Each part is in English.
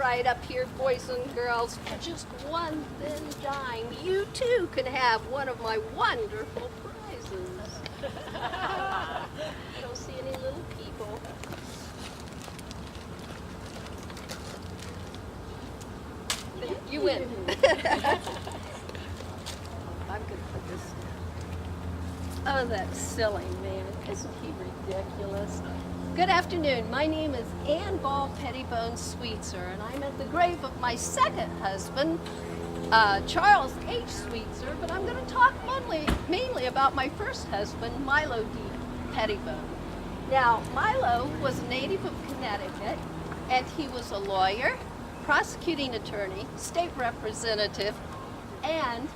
right up here, boys and girls, for just one thin dime, you too can have one of my wonderful prizes. I don't see any little people. You win. I'm going to put this down. Oh, that's silly, man. Isn't he ridiculous? Good afternoon. My name is Ann Ball Pettibone Sweetser, and I'm at the grave of my second husband, Charles H. Sweetser, but I'm going to talk mainly about my first husband, Milo D. Pettibone. Now, Milo was a native of Connecticut, and he was a lawyer, prosecuting attorney, state representative, and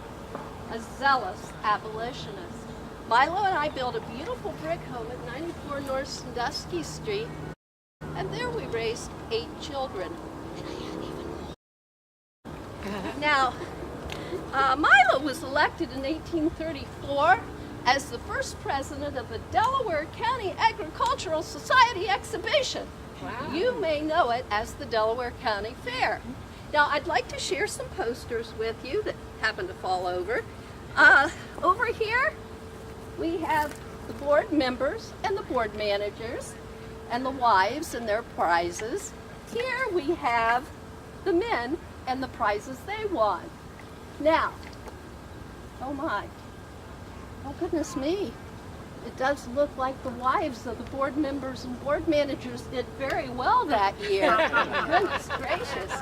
a zealous abolitionist. Milo and I built a beautiful brick home at 94 North Sandusky Street, and there we raised 8 children. Now, Milo was elected in 1834 as the first president of the Delaware County Agricultural Society exhibition. Wow. You may know it as the Delaware County Fair. Now, I'd like to share some posters with you that happen to fall over. Over here, we have the board members and the board managers and the wives and their prizes. Here we have the men and the prizes they won. Now, oh my, oh goodness me. It does look like the wives of the board members and board managers did very well that year. Goodness gracious.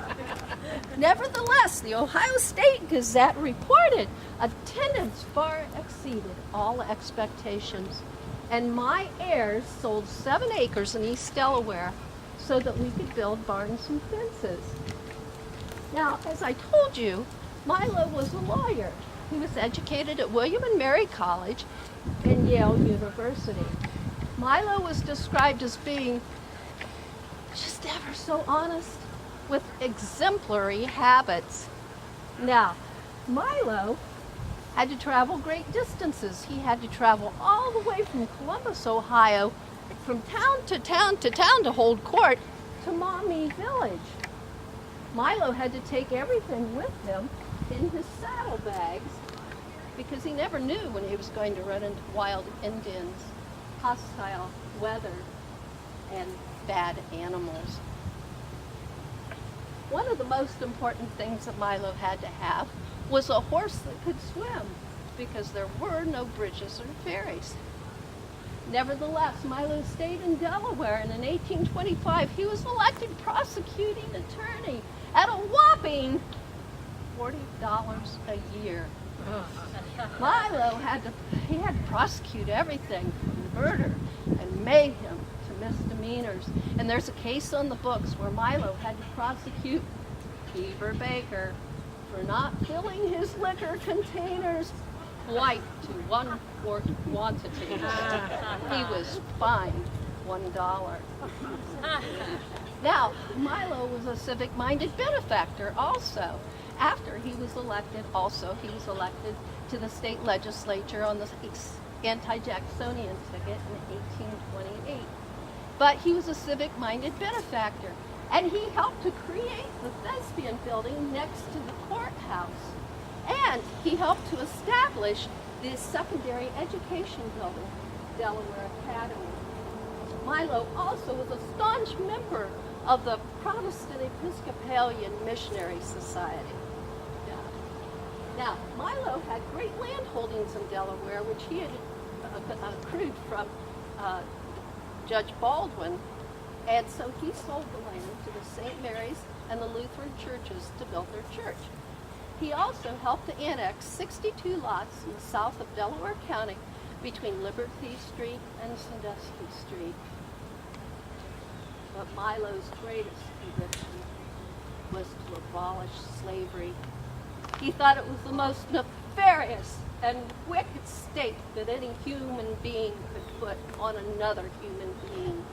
Nevertheless, the Ohio State Gazette reported attendance far exceeded all expectations, and my heirs sold 7 acres in East Delaware so that we could build barns and fences. Now, as I told you, Milo was a lawyer. He was educated at William and Mary College and Yale University. Milo was described as being just ever so honest with exemplary habits. Now, Milo had to travel great distances. He had to travel all the way from Columbus, Ohio, from town to town to town to hold court to Maumee Village. Milo had to take everything with him in his saddlebags because he never knew when he was going to run into wild Indians, hostile weather, and bad animals. One of the most important things that Milo had to have was a horse that could swim because there were no bridges or ferries. Nevertheless, Milo stayed in Delaware, and in 1825 he was elected prosecuting attorney at a whopping $40 a year. Milo had to prosecute everything from murder and mayhem to misdemeanors. And there's a case on the books where Milo had to prosecute Heber Baker for not filling his liquor containers quite to 1 quart quantity. He was fined $1. Now, Milo was a civic-minded benefactor also. After he was elected, he was elected to the state legislature on the anti-Jacksonian ticket in 1828. But he was a civic-minded benefactor, and he helped to create the Thespian building next to the courthouse. And he helped to establish the secondary education building, Delaware Academy. Milo also was a staunch member of the Protestant Episcopalian Missionary Society. Now, Milo had great land holdings in Delaware, which he had accrued from Judge Baldwin, and so he sold the land to the St. Mary's and the Lutheran churches to build their church. He also helped to annex 62 lots in the south of Delaware County between Liberty Street and Sandusky Street. But Milo's greatest conviction was to abolish slavery. He thought it was the most nefarious and wicked stake that any human being could put on another human being.